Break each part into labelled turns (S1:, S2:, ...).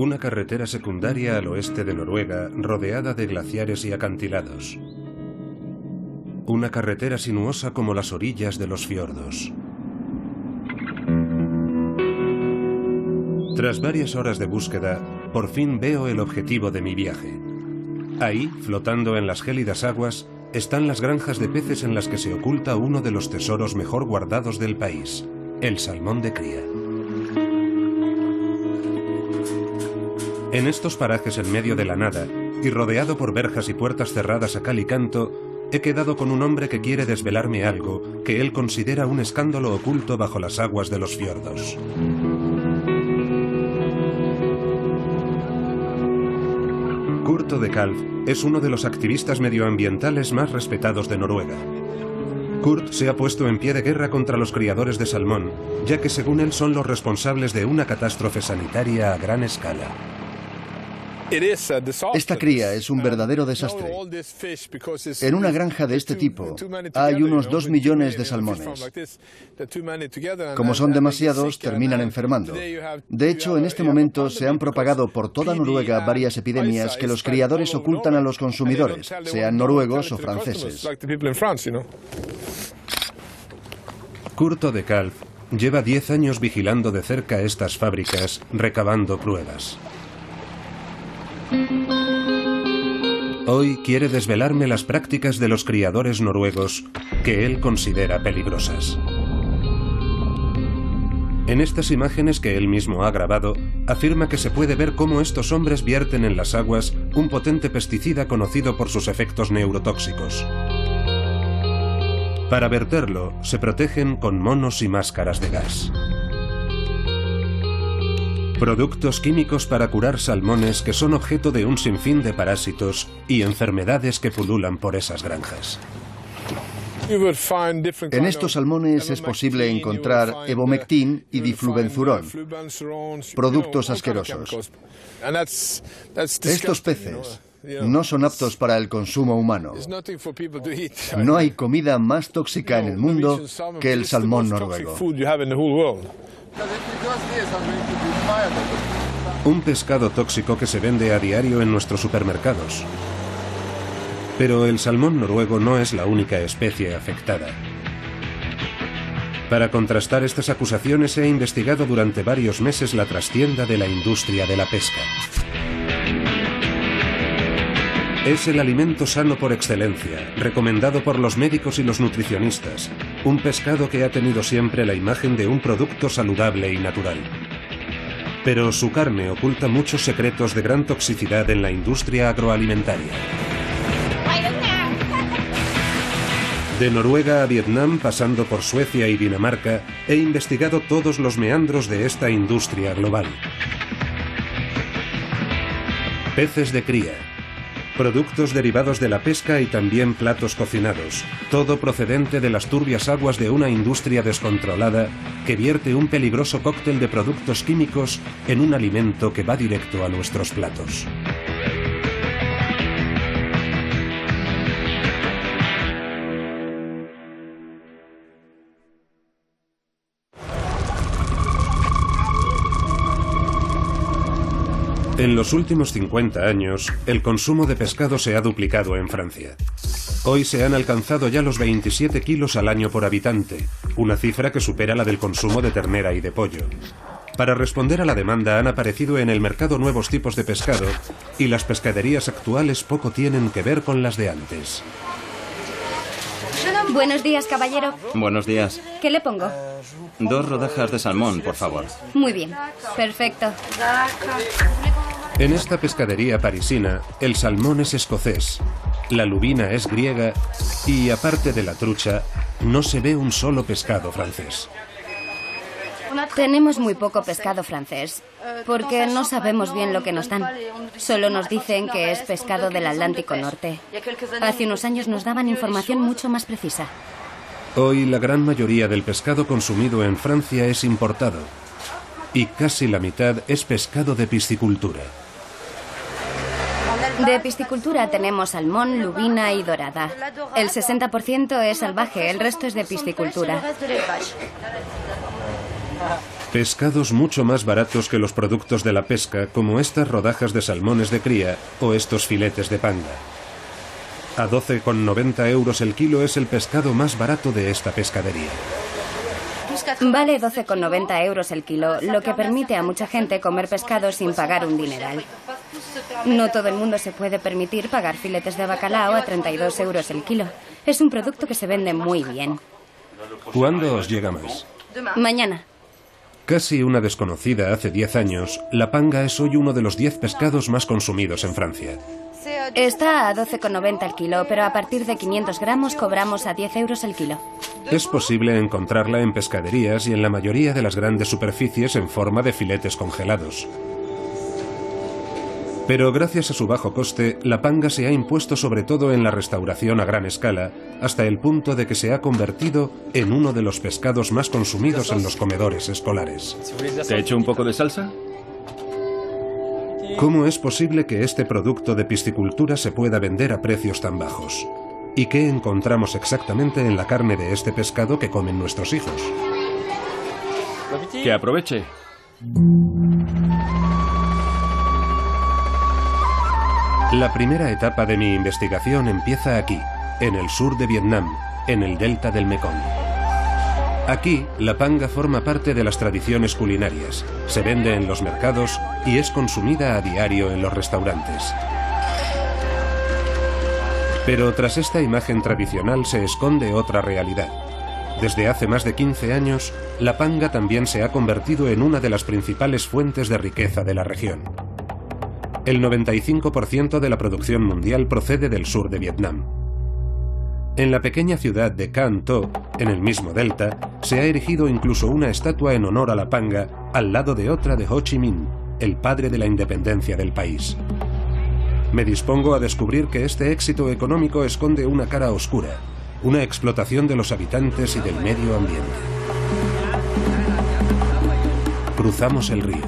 S1: Una carretera secundaria al oeste de Noruega, rodeada de glaciares y acantilados. Una carretera sinuosa como las orillas de los fiordos. Tras varias horas de búsqueda, por fin veo el objetivo de mi viaje. Ahí, flotando en las gélidas aguas, están las granjas de peces en las que se oculta uno de los tesoros mejor guardados del país, el salmón de cría. En estos parajes en medio de la nada, y rodeado por verjas y puertas cerradas a cal y canto, he quedado con un hombre que quiere desvelarme algo que él considera un escándalo oculto bajo las aguas de los fiordos. Kurt Odekalv es uno de los activistas medioambientales más respetados de Noruega. Kurt se ha puesto en pie de guerra contra los criadores de salmón, ya que según él son los responsables de una catástrofe sanitaria a gran escala.
S2: Esta cría es un verdadero desastre. En una granja de este tipo hay unos 2 millones de salmones. Como son demasiados, terminan enfermando. De hecho, en este momento se han propagado por toda Noruega varias epidemias que los criadores ocultan a los consumidores, sean noruegos o franceses.
S1: Kurt Odekalv lleva 10 años vigilando de cerca estas fábricas, recabando pruebas. Hoy quiere desvelarme las prácticas de los criadores noruegos que él considera peligrosas. En estas imágenes que él mismo ha grabado, afirma que se puede ver cómo estos hombres vierten en las aguas un potente pesticida conocido por sus efectos neurotóxicos. Para verterlo, se protegen con monos y máscaras de gas. Productos químicos para curar salmones que son objeto de un sinfín de parásitos y enfermedades que pululan por esas granjas.
S2: En estos salmones es posible encontrar evomectin y diflubenzurón, productos asquerosos. Estos peces no son aptos para el consumo humano. No hay comida más tóxica en el mundo que el salmón noruego.
S1: Un pescado tóxico que se vende a diario en nuestros supermercados. Pero el salmón noruego no es la única especie afectada. Para contrastar estas acusaciones he investigado durante varios meses la trastienda de la industria de la pesca. Es el alimento sano por excelencia, recomendado por los médicos y los nutricionistas. Un pescado que ha tenido siempre la imagen de un producto saludable y natural. Pero su carne oculta muchos secretos de gran toxicidad en la industria agroalimentaria. De Noruega a Vietnam, pasando por Suecia y Dinamarca, he investigado todos los meandros de esta industria global. Peces de cría. Productos derivados de la pesca y también platos cocinados, todo procedente de las turbias aguas de una industria descontrolada que vierte un peligroso cóctel de productos químicos en un alimento que va directo a nuestros platos. En los últimos 50 años, el consumo de pescado se ha duplicado en Francia. Hoy se han alcanzado ya los 27 kilos al año por habitante, una cifra que supera la del consumo de ternera y de pollo. Para responder a la demanda han aparecido en el mercado nuevos tipos de pescado y las pescaderías actuales poco tienen que ver con las de antes.
S3: Buenos días, caballero.
S4: Buenos días.
S3: ¿Qué le pongo?
S4: 2 rodajas de salmón, por favor.
S3: Muy bien. Perfecto.
S1: En esta pescadería parisina, el salmón es escocés, la lubina es griega y, aparte de la trucha, no se ve un solo pescado francés.
S3: Tenemos muy poco pescado francés, porque no sabemos bien lo que nos dan. Solo nos dicen que es pescado del Atlántico Norte. Hace unos años nos daban información mucho más precisa.
S1: Hoy la gran mayoría del pescado consumido en Francia es importado, y casi la mitad es pescado de piscicultura.
S3: De piscicultura tenemos salmón, lubina y dorada. El 60% es salvaje, el resto es de piscicultura.
S1: Pescados mucho más baratos que los productos de la pesca, como estas rodajas de salmones de cría o estos filetes de panga. A 12,90 euros el kilo es el pescado más barato de esta pescadería.
S3: Vale 12,90 euros el kilo, lo que permite a mucha gente comer pescado sin pagar un dineral. No todo el mundo se puede permitir pagar filetes de bacalao a 32 euros el kilo. Es un producto que se vende muy bien.
S1: ¿Cuándo os llega más?
S3: Mañana.
S1: Casi una desconocida hace 10 años, la panga es hoy uno de los 10 pescados más consumidos en Francia.
S3: Está a 12,90 el kilo, pero a partir de 500 gramos cobramos a 10 euros el kilo.
S1: Es posible encontrarla en pescaderías y en la mayoría de las grandes superficies en forma de filetes congelados. Pero gracias a su bajo coste, la panga se ha impuesto sobre todo en la restauración a gran escala, hasta el punto de que se ha convertido en uno de los pescados más consumidos en los comedores escolares.
S5: ¿Te echo un poco de salsa?
S1: ¿Cómo es posible que este producto de piscicultura se pueda vender a precios tan bajos? ¿Y qué encontramos exactamente en la carne de este pescado que comen nuestros hijos?
S5: Que aproveche.
S1: La primera etapa de mi investigación empieza aquí, en el sur de Vietnam, en el delta del Mekong. Aquí, la panga forma parte de las tradiciones culinarias, se vende en los mercados y es consumida a diario en los restaurantes. Pero tras esta imagen tradicional se esconde otra realidad. Desde hace más de 15 años, la panga también se ha convertido en una de las principales fuentes de riqueza de la región. El 95% de la producción mundial procede del sur de Vietnam. En la pequeña ciudad de Can Tho, en el mismo delta, se ha erigido incluso una estatua en honor a la panga al lado de otra de Ho Chi Minh, el padre de la independencia del país. Me dispongo a descubrir que este éxito económico esconde una cara oscura, una explotación de los habitantes y del medio ambiente. Cruzamos el río.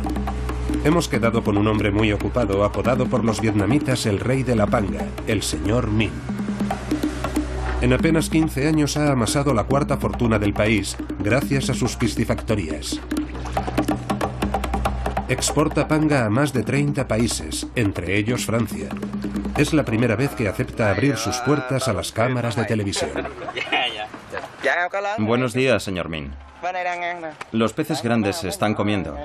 S1: Hemos quedado con un hombre muy ocupado, apodado por los vietnamitas el rey de la panga, el señor Minh. En apenas 15 años ha amasado la cuarta fortuna del país, gracias a sus piscifactorías. Exporta panga a más de 30 países, entre ellos Francia. Es la primera vez que acepta abrir sus puertas a las cámaras de televisión.
S4: Buenos días, señor Minh. Los peces grandes se están comiendo.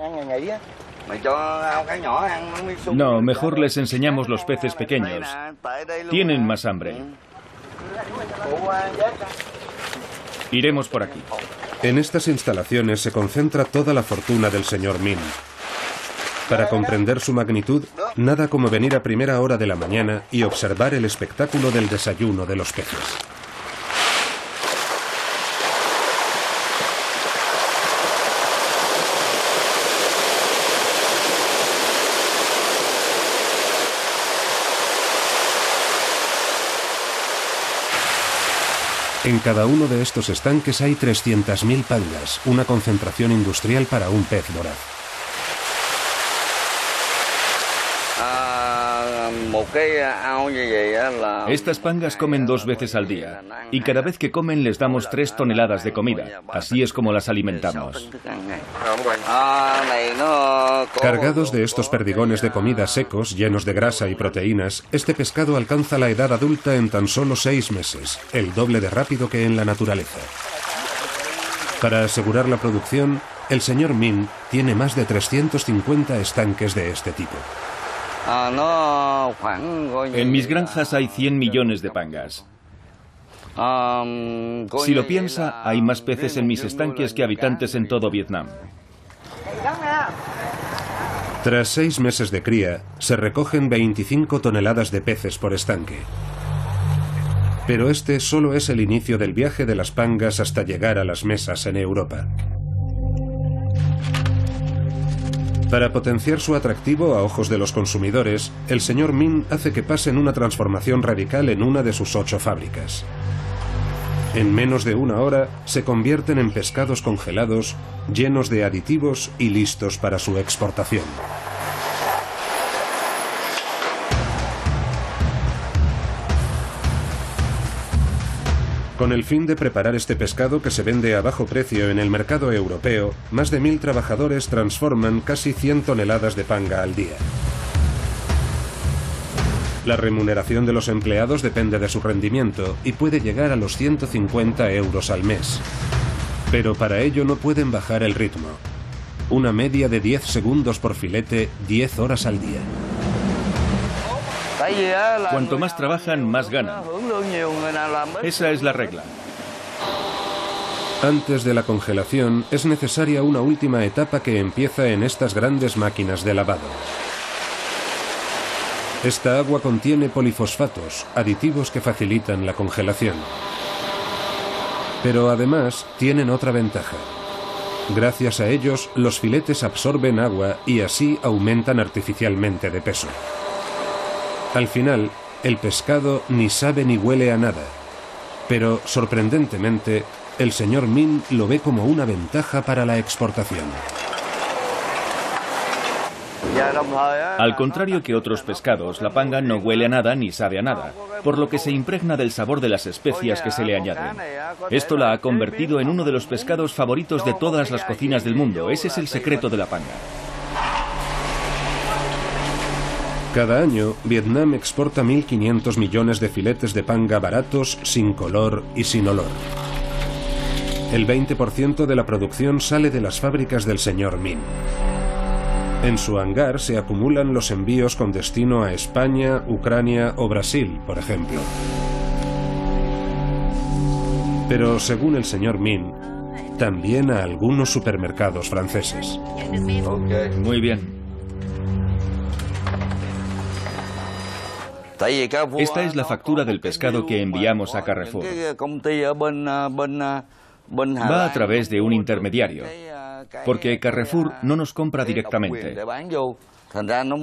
S5: No, mejor les enseñamos los peces pequeños. Tienen más hambre. Iremos por aquí.
S1: En estas instalaciones se concentra toda la fortuna del señor Minh. Para comprender su magnitud, nada como venir a primera hora de la mañana y observar el espectáculo del desayuno de los peces. En cada uno de estos estanques hay 300.000 pangas, una concentración industrial para un pez voraz.
S5: Estas pangas comen 2 veces al día y cada vez que comen les damos 3 toneladas de comida. Así es como las alimentamos.
S1: Cargados de estos perdigones de comida secos, llenos de grasa y proteínas, este pescado alcanza la edad adulta en tan solo 6 meses, el doble de rápido que en la naturaleza. Para asegurar la producción, el señor Minh tiene más de 350 estanques de este tipo.
S5: En mis granjas hay 100 millones de pangas. Si lo piensa, hay más peces en mis estanques que habitantes en todo Vietnam.
S1: Tras 6 meses de cría, se recogen 25 toneladas de peces por estanque. Pero este solo es el inicio del viaje de las pangas hasta llegar a las mesas en Europa. Para potenciar su atractivo a ojos de los consumidores, el señor Minh hace que pasen una transformación radical en una de sus 8 fábricas. En menos de una hora, se convierten en pescados congelados, llenos de aditivos y listos para su exportación. Con el fin de preparar este pescado que se vende a bajo precio en el mercado europeo, más de 1000 trabajadores transforman casi 100 toneladas de panga al día. La remuneración de los empleados depende de su rendimiento y puede llegar a los 150 euros al mes. Pero para ello no pueden bajar el ritmo. Una media de 10 segundos por filete, 10 horas al día.
S5: Cuanto más trabajan, más ganan. Esa es la regla.
S1: Antes de la congelación, es necesaria una última etapa que empieza en estas grandes máquinas de lavado. Esta agua contiene polifosfatos, aditivos que facilitan la congelación. Pero además tienen otra ventaja. Gracias a ellos, los filetes absorben agua y así aumentan artificialmente de peso. Al final, el pescado ni sabe ni huele a nada. Pero, sorprendentemente, el señor Min lo ve como una ventaja para la exportación.
S5: Al contrario que otros pescados, la panga no huele a nada ni sabe a nada, por lo que se impregna del sabor de las especias que se le añaden. Esto la ha convertido en uno de los pescados favoritos de todas las cocinas del mundo. Ese es el secreto de la panga.
S1: Cada año, Vietnam exporta 1.500 millones de filetes de panga baratos, sin color y sin olor. El 20% de la producción sale de las fábricas del señor Min. En su hangar se acumulan los envíos con destino a España, Ucrania o Brasil, por ejemplo. Pero según el señor Min, también a algunos supermercados franceses.
S5: Muy bien. Esta es la factura del pescado que enviamos a Carrefour. Va a través de un intermediario, porque Carrefour no nos compra directamente.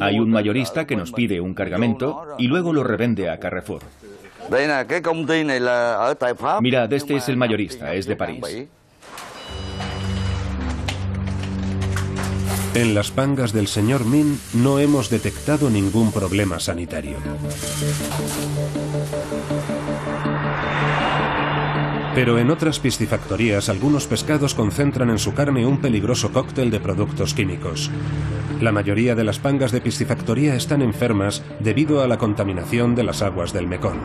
S5: Hay un mayorista que nos pide un cargamento y luego lo revende a Carrefour. Mirad, este es el mayorista, es de París.
S1: En las pangas del señor Min no hemos detectado ningún problema sanitario. Pero en otras piscifactorías algunos pescados concentran en su carne un peligroso cóctel de productos químicos. La mayoría de las pangas de piscifactoría están enfermas debido a la contaminación de las aguas del Mekong.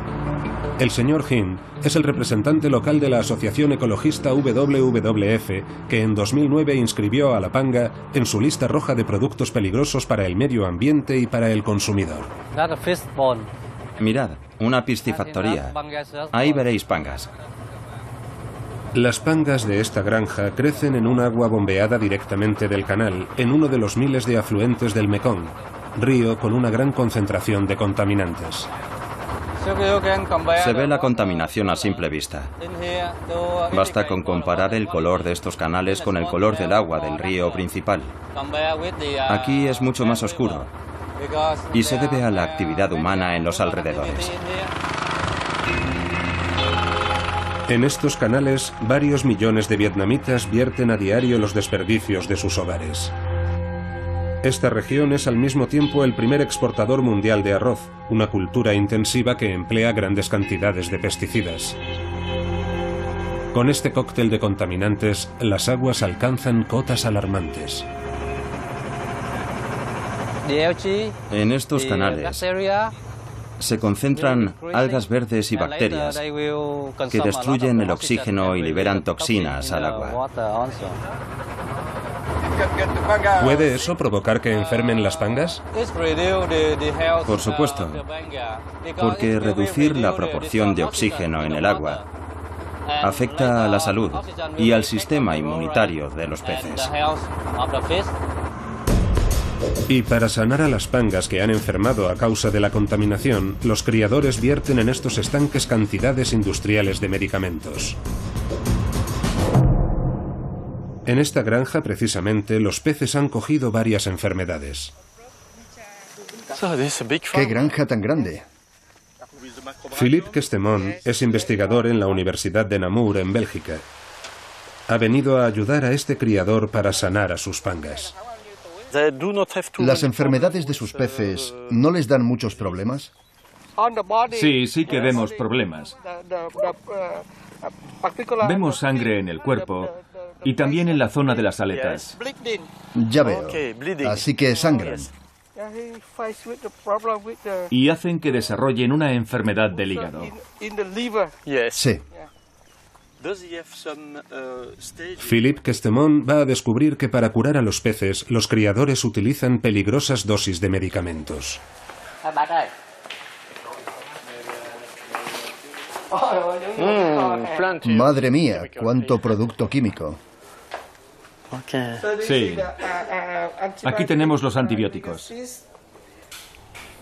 S1: El señor Hin es el representante local de la asociación ecologista WWF, que en 2009 inscribió a la panga en su lista roja de productos peligrosos para el medio ambiente y para el consumidor.
S4: Mirad, una piscifactoría. Ahí veréis pangas.
S1: Las pangas de esta granja crecen en un agua bombeada directamente del canal, en uno de los miles de afluentes del Mekong, río con una gran concentración de contaminantes.
S4: Se ve la contaminación a simple vista. Basta con comparar el color de estos canales con el color del agua del río principal. Aquí es mucho más oscuro y se debe a la actividad humana en los alrededores.
S1: En estos canales, varios millones de vietnamitas vierten a diario los desperdicios de sus hogares. Esta región es al mismo tiempo el primer exportador mundial de arroz, una cultura intensiva que emplea grandes cantidades de pesticidas. Con este cóctel de contaminantes, las aguas alcanzan cotas alarmantes.
S4: En estos canales se concentran algas verdes y bacterias que destruyen el oxígeno y liberan toxinas al agua.
S1: ¿Puede eso provocar que enfermen las pangas?
S4: Por supuesto, porque reducir la proporción de oxígeno en el agua afecta a la salud y al sistema inmunitario de los peces.
S1: Y para sanar a las pangas que han enfermado a causa de la contaminación, los criadores vierten en estos estanques cantidades industriales de medicamentos. En esta granja, precisamente, los peces han cogido varias enfermedades.
S2: ¡Qué granja tan grande!
S1: Philippe Questemont es investigador en la Universidad de Namur, en Bélgica. Ha venido a ayudar a este criador para sanar a sus pangas.
S2: ¿Las enfermedades de sus peces no les dan muchos problemas?
S5: Sí que vemos problemas. Vemos sangre en el cuerpo y también en la zona de las aletas.
S2: Ya veo. Así que sangran.
S5: Y hacen que desarrollen una enfermedad del hígado.
S2: Sí.
S1: Philippe Questemont va a descubrir que para curar a los peces, los criadores utilizan peligrosas dosis de medicamentos.
S2: Madre mía, cuánto producto químico.
S5: Sí. Aquí tenemos los antibióticos.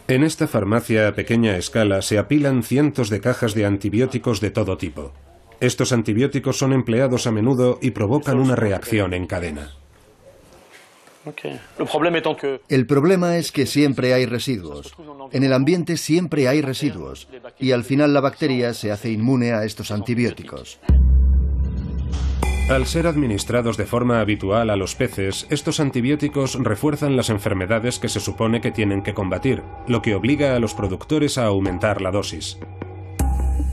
S1: En esta farmacia a pequeña escala se apilan cientos de cajas de antibióticos de todo tipo. Estos antibióticos son empleados a menudo y provocan una reacción en cadena.
S2: El problema es que siempre hay residuos. En el ambiente siempre hay residuos. Y al final la bacteria se hace inmune a estos antibióticos.
S1: Al ser administrados de forma habitual a los peces, estos antibióticos refuerzan las enfermedades que se supone que tienen que combatir, lo que obliga a los productores a aumentar la dosis.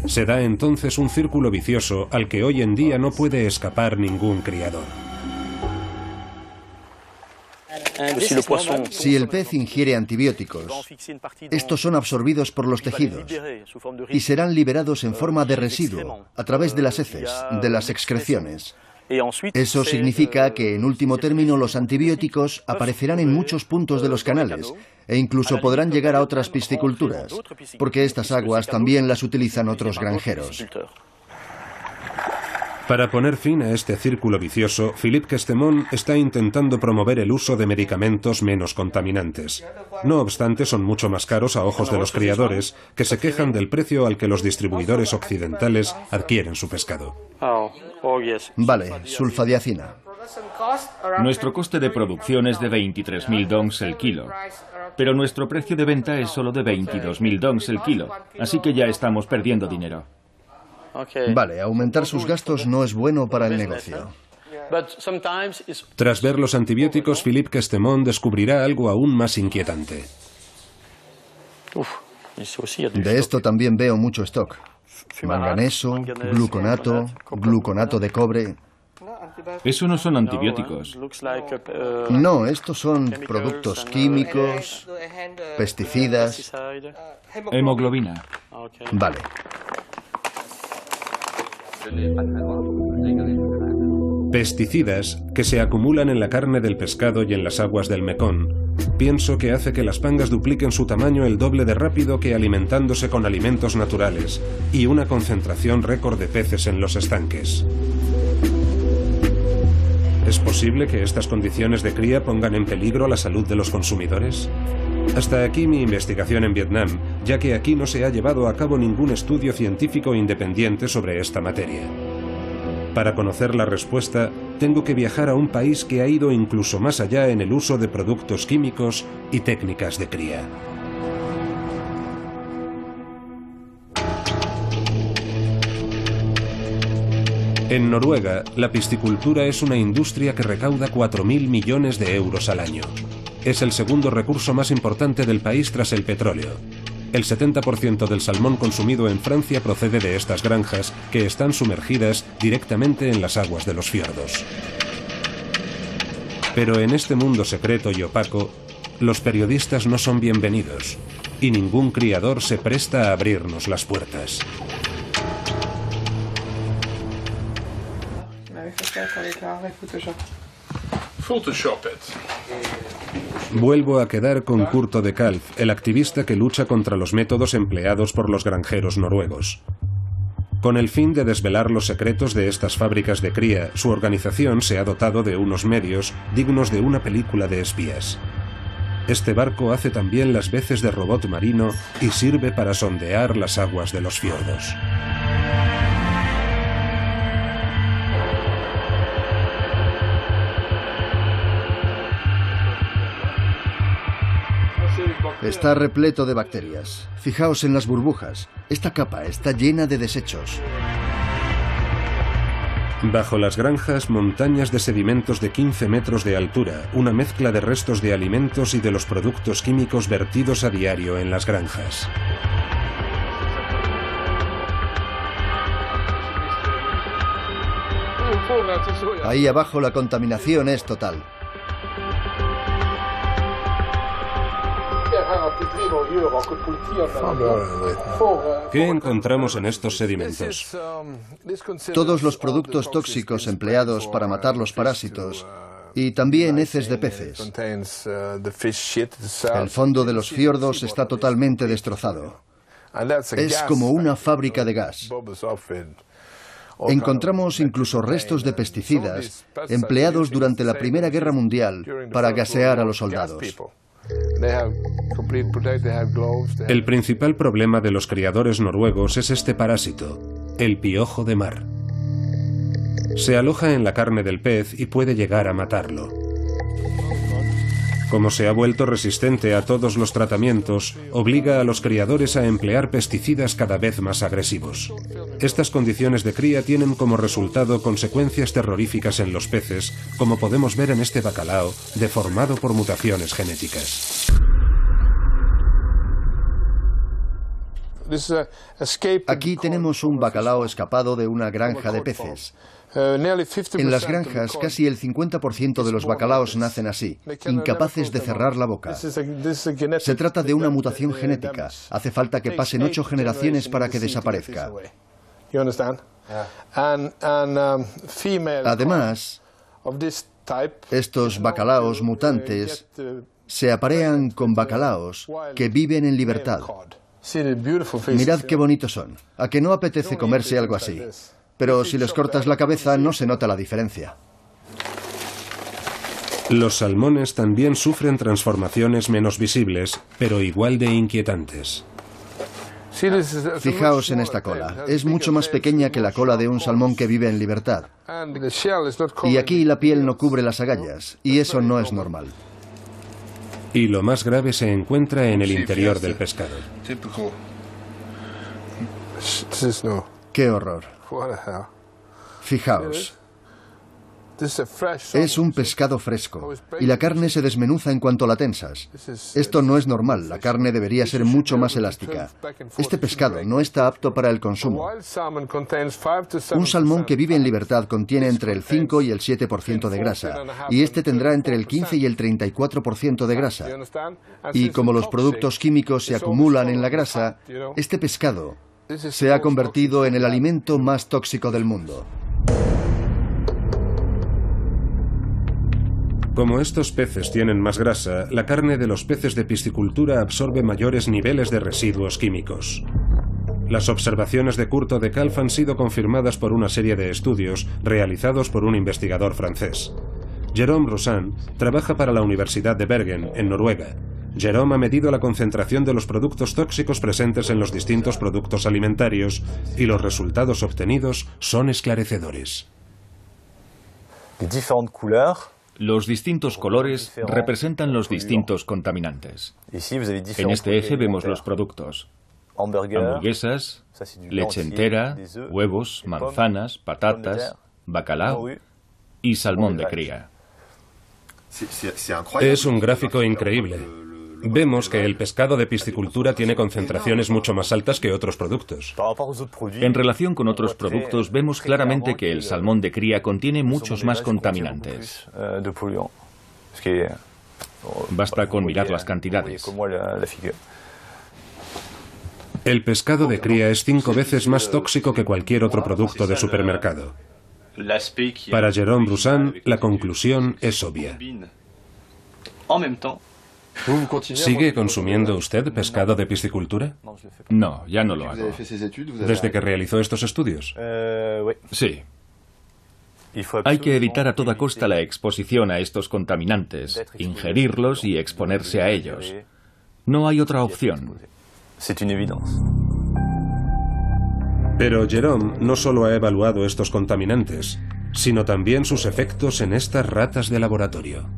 S1: Se da entonces un círculo vicioso al que hoy en día no puede escapar ningún criador.
S2: Si el pez ingiere antibióticos, estos son absorbidos por los tejidos y serán liberados en forma de residuo a través de las heces, de las excreciones. Eso significa que, en último término, los antibióticos aparecerán en muchos puntos de los canales e incluso podrán llegar a otras pisciculturas, porque estas aguas también las utilizan otros granjeros.
S1: Para poner fin a este círculo vicioso, Philippe Questemont está intentando promover el uso de medicamentos menos contaminantes. No obstante, son mucho más caros a ojos de los criadores, que se quejan del precio al que los distribuidores occidentales adquieren su pescado.
S2: Vale, sulfadiazina.
S5: Nuestro coste de producción es de 23.000 dongs el kilo, pero nuestro precio de venta es solo de 22.000 dongs el kilo, así que ya estamos perdiendo dinero.
S2: Vale, aumentar sus gastos no es bueno para el negocio.
S1: Tras ver los antibióticos, Philippe Questemont descubrirá algo aún más inquietante.
S2: De esto también veo mucho stock. Manganeso, gluconato, gluconato de cobre.
S5: Eso no son antibióticos.
S2: No, estos son productos químicos, pesticidas.
S5: Hemoglobina.
S2: Vale.
S1: Pesticidas que se acumulan en la carne del pescado y en las aguas del Mekong. Pienso que hace que las pangas dupliquen su tamaño el doble de rápido que alimentándose con alimentos naturales y una concentración récord de peces en los estanques. ¿Es posible que estas condiciones de cría pongan en peligro la salud de los consumidores? Hasta aquí mi investigación en Vietnam, ya que aquí no se ha llevado a cabo ningún estudio científico independiente sobre esta materia. Para conocer la respuesta, tengo que viajar a un país que ha ido incluso más allá en el uso de productos químicos y técnicas de cría. En Noruega, la piscicultura es una industria que recauda 4.000 millones de euros al año. Es el segundo recurso más importante del país tras el petróleo. El 70% del salmón consumido en Francia procede de estas granjas, que están sumergidas directamente en las aguas de los fiordos. Pero en este mundo secreto y opaco, los periodistas no son bienvenidos, y ningún criador se presta a abrirnos las puertas. Vuelvo a quedar con Kurt de Kalf, el activista que lucha contra los métodos empleados por los granjeros noruegos. Con el fin de desvelar los secretos de estas fábricas de cría, su organización se ha dotado de unos medios dignos de una película de espías. Este barco hace también las veces de robot marino y sirve para sondear las aguas de los fiordos.
S2: Está repleto de bacterias. Fijaos en las burbujas. Esta capa está llena de desechos.
S1: Bajo las granjas, montañas de sedimentos de 15 metros de altura, una mezcla de restos de alimentos y de los productos químicos vertidos a diario en las granjas.
S2: Ahí abajo la contaminación es total.
S1: ¿Qué encontramos en estos sedimentos?
S2: Todos los productos tóxicos empleados para matar los parásitos y también heces de peces. El fondo de los fiordos está totalmente destrozado. Es como una fábrica de gas. Encontramos incluso restos de pesticidas empleados durante la Primera Guerra Mundial para gasear a los soldados.
S1: El principal problema de los criadores noruegos es este parásito, el piojo de mar. Se aloja en la carne del pez y puede llegar a matarlo. Como se ha vuelto resistente a todos los tratamientos, obliga a los criadores a emplear pesticidas cada vez más agresivos. Estas condiciones de cría tienen como resultado consecuencias terroríficas en los peces, como podemos ver en este bacalao, deformado por mutaciones genéticas.
S2: Aquí tenemos un bacalao escapado de una granja de peces. En las granjas, casi el 50% de los bacalaos nacen así, incapaces de cerrar la boca. Se trata de una mutación genética. Hace falta que pasen 8 generaciones para que desaparezca. Además, estos bacalaos mutantes se aparean con bacalaos que viven en libertad. Mirad qué bonitos son. ¿A que no apetece comerse algo así? Pero si les cortas la cabeza no se nota la diferencia.
S1: Los salmones también sufren transformaciones menos visibles, pero igual de inquietantes.
S2: Fijaos en esta cola. Es mucho más pequeña que la cola de un salmón que vive en libertad. Y aquí la piel no cubre las agallas, y eso no es normal.
S1: Y lo más grave se encuentra en el interior del pescado.
S2: ¡Qué horror! Fijaos. Es un pescado fresco y la carne se desmenuza en cuanto la tensas. Esto no es normal, la carne debería ser mucho más elástica. Este pescado no está apto para el consumo. Un salmón que vive en libertad contiene entre el 5 y el 7% de grasa, y este tendrá entre el 15 y el 34% de grasa. Y como los productos químicos se acumulan en la grasa, este pescado se ha convertido en el alimento más tóxico del mundo.
S1: Como estos peces tienen más grasa, la carne de los peces de piscicultura absorbe mayores niveles de residuos químicos. Las observaciones de Kurt de Kalf han sido confirmadas por una serie de estudios realizados por un investigador francés. Jérôme Roussin trabaja para la Universidad de Bergen, en Noruega. Jérôme ha medido la concentración de los productos tóxicos presentes en los distintos productos alimentarios y los resultados obtenidos son esclarecedores.
S5: Los distintos colores representan los distintos contaminantes. En este eje vemos los productos: hamburguesas, leche entera, huevos, manzanas, patatas, bacalao y salmón de cría.
S1: Es un gráfico increíble. Vemos que el pescado de piscicultura tiene concentraciones mucho más altas que otros productos.
S5: En relación con otros productos, vemos claramente que el salmón de cría contiene muchos más contaminantes. Basta con mirar las cantidades.
S1: El pescado de cría es 5 veces más tóxico que cualquier otro producto de supermercado. Para Jérôme Roussin, la conclusión es obvia. ¿Sigue consumiendo usted pescado de piscicultura?
S5: No, ya no lo hago.
S1: ¿Desde que realizó estos estudios?
S5: Sí. Hay que evitar a toda costa la exposición a estos contaminantes, ingerirlos y exponerse a ellos. No hay otra opción.
S1: Pero Jérôme no solo ha evaluado estos contaminantes, sino también sus efectos en estas ratas de laboratorio.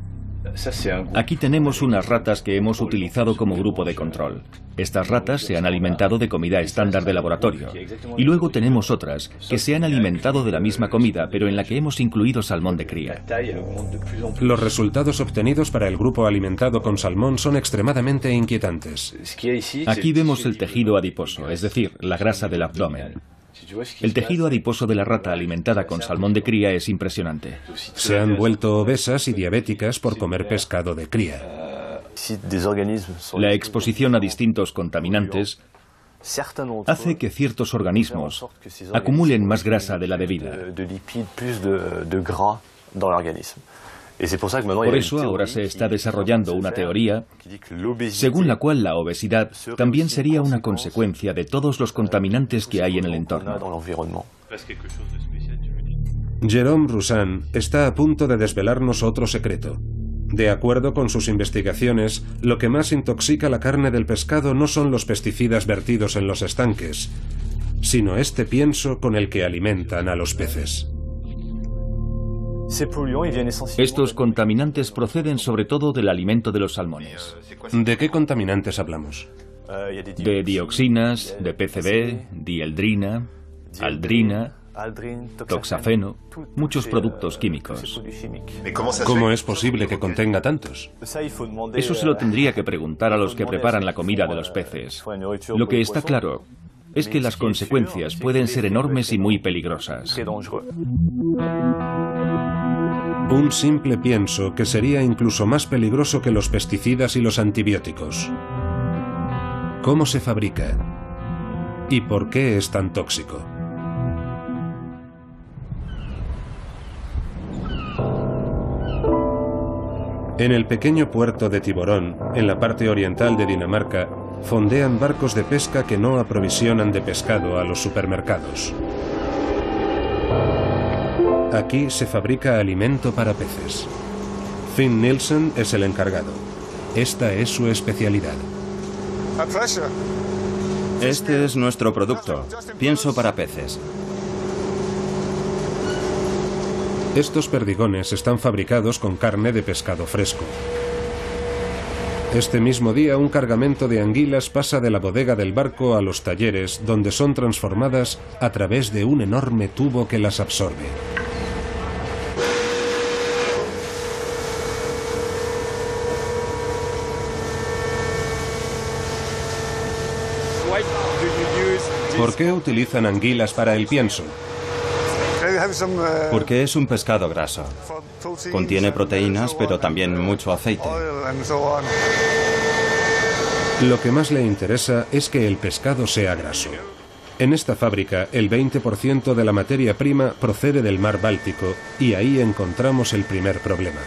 S5: Aquí tenemos unas ratas que hemos utilizado como grupo de control. Estas ratas se han alimentado de comida estándar de laboratorio. Y luego tenemos otras que se han alimentado de la misma comida, pero en la que hemos incluido salmón de cría.
S1: Los resultados obtenidos para el grupo alimentado con salmón son extremadamente inquietantes.
S5: Aquí vemos el tejido adiposo, es decir, la grasa del abdomen. El tejido adiposo de la rata alimentada con salmón de cría es impresionante.
S1: Se han vuelto obesas y diabéticas por comer pescado de cría.
S5: La exposición a distintos contaminantes hace que ciertos organismos acumulen más grasa de la debida. Por eso ahora se está desarrollando una teoría según la cual la obesidad también sería una consecuencia de todos los contaminantes que hay en el entorno.
S1: Jérôme Roussan está a punto de desvelarnos otro secreto. De acuerdo con sus investigaciones, lo que más intoxica la carne del pescado no son los pesticidas vertidos en los estanques, sino este pienso con el que alimentan a los peces.
S5: Estos contaminantes proceden sobre todo del alimento de los salmones.
S1: ¿De qué contaminantes hablamos?
S5: De dioxinas, de PCB, dieldrina, aldrina, toxafeno, muchos productos químicos.
S1: ¿Cómo es posible que contenga tantos?
S5: Eso se lo tendría que preguntar a los que preparan la comida de los peces. Lo que está claro es que las consecuencias pueden ser enormes y muy peligrosas.
S1: Un simple pienso que sería incluso más peligroso que los pesticidas y los antibióticos. ¿Cómo se fabrica? ¿Y por qué es tan tóxico? En el pequeño puerto de Tiburón, en la parte oriental de Dinamarca, fondean barcos de pesca que no aprovisionan de pescado a los supermercados. Aquí se fabrica alimento para peces. Finn Nielsen es el encargado. Esta es su especialidad.
S4: Este es nuestro producto, pienso para peces.
S1: Estos perdigones están fabricados con carne de pescado fresco. Este mismo día, un cargamento de anguilas pasa de la bodega del barco a los talleres, donde son transformadas a través de un enorme tubo que las absorbe. ¿Por qué utilizan anguilas para el pienso?
S4: Porque es un pescado graso. Contiene proteínas, pero también mucho aceite.
S1: Lo que más le interesa es que el pescado sea graso. En esta fábrica, el 20% de la materia prima procede del mar Báltico y ahí encontramos el primer problema.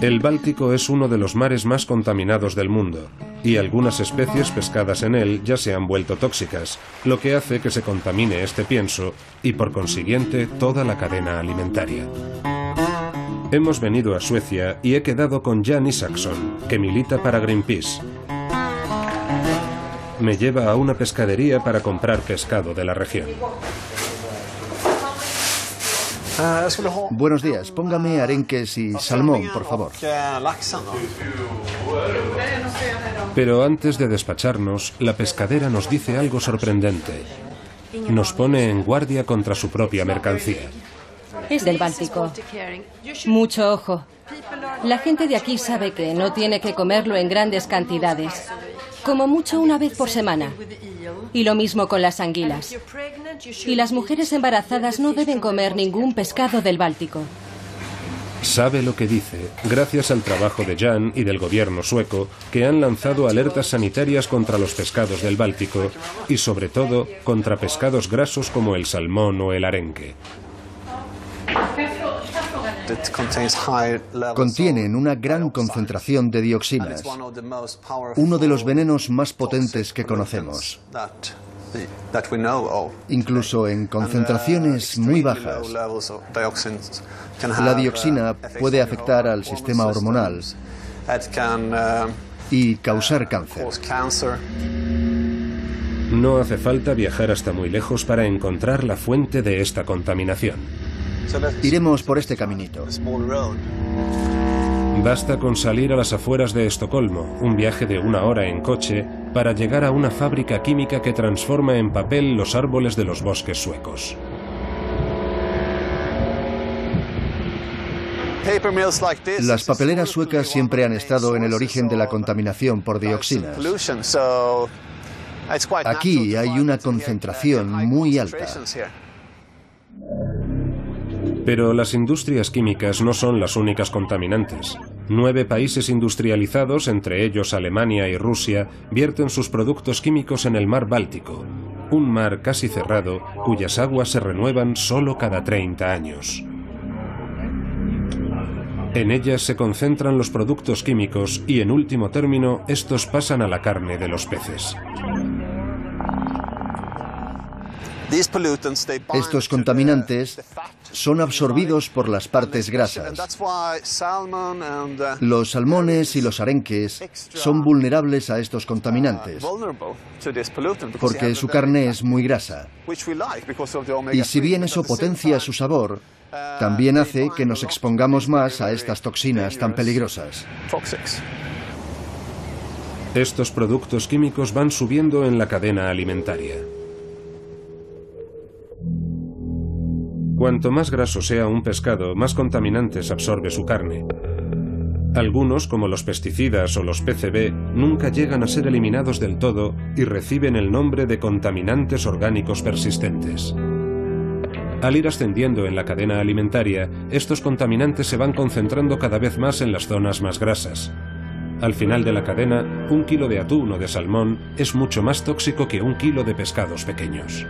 S1: El Báltico es uno de los mares más contaminados del mundo y algunas especies pescadas en él ya se han vuelto tóxicas, lo que hace que se contamine este pienso y por consiguiente toda la cadena alimentaria. Hemos venido a Suecia y he quedado con Jan Isaksson, que milita para Greenpeace. Me lleva a una pescadería para comprar pescado de la región.
S2: Buenos días, póngame arenques y salmón, por favor.
S1: Pero antes de despacharnos, la pescadera nos dice algo sorprendente. Nos pone en guardia contra su propia mercancía.
S6: Es del Báltico. Mucho ojo. La gente de aquí sabe que no tiene que comerlo en grandes cantidades. Como mucho una vez por semana. Y lo mismo con las anguilas. Y las mujeres embarazadas no deben comer ningún pescado del Báltico.
S1: Sabe lo que dice, gracias al trabajo de Jan y del gobierno sueco, que han lanzado alertas sanitarias contra los pescados del Báltico y sobre todo contra pescados grasos como el salmón o el arenque.
S2: Contienen una gran concentración de dioxinas, uno de los venenos más potentes que conocemos. Incluso en concentraciones muy bajas, la dioxina puede afectar al sistema hormonal y causar cáncer.
S1: No hace falta viajar hasta muy lejos para encontrar la fuente de esta contaminación.
S2: Iremos por este caminito.
S1: Basta con salir a las afueras de Estocolmo, un viaje de 1 hora en coche, para llegar a una fábrica química que transforma en papel los árboles de los bosques suecos.
S2: Las papeleras suecas siempre han estado en el origen de la contaminación por dioxinas. Aquí hay una concentración muy alta.
S1: Pero las industrias químicas no son las únicas contaminantes. 9 países industrializados, entre ellos Alemania y Rusia, vierten sus productos químicos en el mar Báltico, un mar casi cerrado cuyas aguas se renuevan solo cada 30 años. En ellas se concentran los productos químicos y, en último término, estos pasan a la carne de los peces.
S2: Estos contaminantes son absorbidos por las partes grasas. Los salmones y los arenques son vulnerables a estos contaminantes porque su carne es muy grasa. Y si bien eso potencia su sabor, también hace que nos expongamos más a estas toxinas tan peligrosas.
S1: Estos productos químicos van subiendo en la cadena alimentaria. Cuanto más graso sea un pescado, más contaminantes absorbe su carne. Algunos, como los pesticidas o los PCB, nunca llegan a ser eliminados del todo y reciben el nombre de contaminantes orgánicos persistentes. Al ir ascendiendo en la cadena alimentaria, estos contaminantes se van concentrando cada vez más en las zonas más grasas. Al final de la cadena, 1 kilo de atún o de salmón es mucho más tóxico que 1 kilo de pescados pequeños.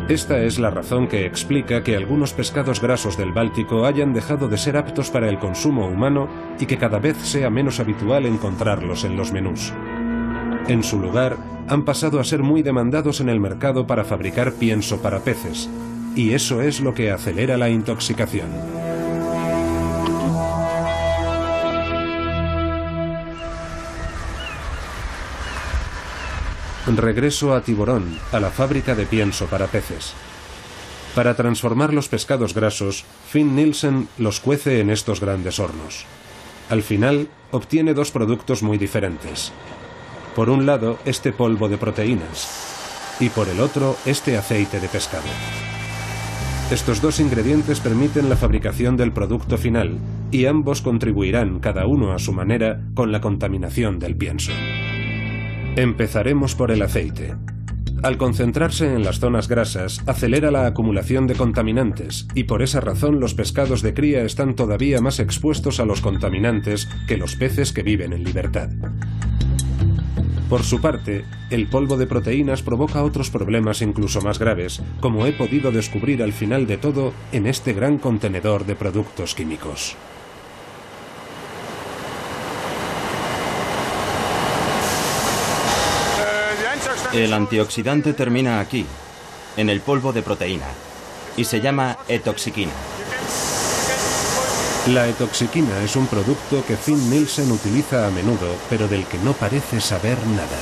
S1: Esta es la razón que explica que algunos pescados grasos del Báltico hayan dejado de ser aptos para el consumo humano y que cada vez sea menos habitual encontrarlos en los menús. En su lugar, han pasado a ser muy demandados en el mercado para fabricar pienso para peces, y eso es lo que acelera la intoxicación. Regreso a Tiburón, a la fábrica de pienso para peces. Para transformar los pescados grasos, Finn Nielsen los cuece en estos grandes hornos. Al final, obtiene 2 productos muy diferentes. Por un lado, este polvo de proteínas, y por el otro, este aceite de pescado. Estos 2 ingredientes permiten la fabricación del producto final, y ambos contribuirán, cada uno a su manera, con la contaminación del pienso. Empezaremos por el aceite. Al concentrarse en las zonas grasas, acelera la acumulación de contaminantes, y por esa razón los pescados de cría están todavía más expuestos a los contaminantes que los peces que viven en libertad. Por su parte, el polvo de proteínas provoca otros problemas incluso más graves, como he podido descubrir al final de todo en este gran contenedor de productos químicos.
S4: El antioxidante termina aquí, en el polvo de proteína, y se llama etoxiquina.
S1: La etoxiquina es un producto que Finn Nielsen utiliza a menudo, pero del que no parece saber nada.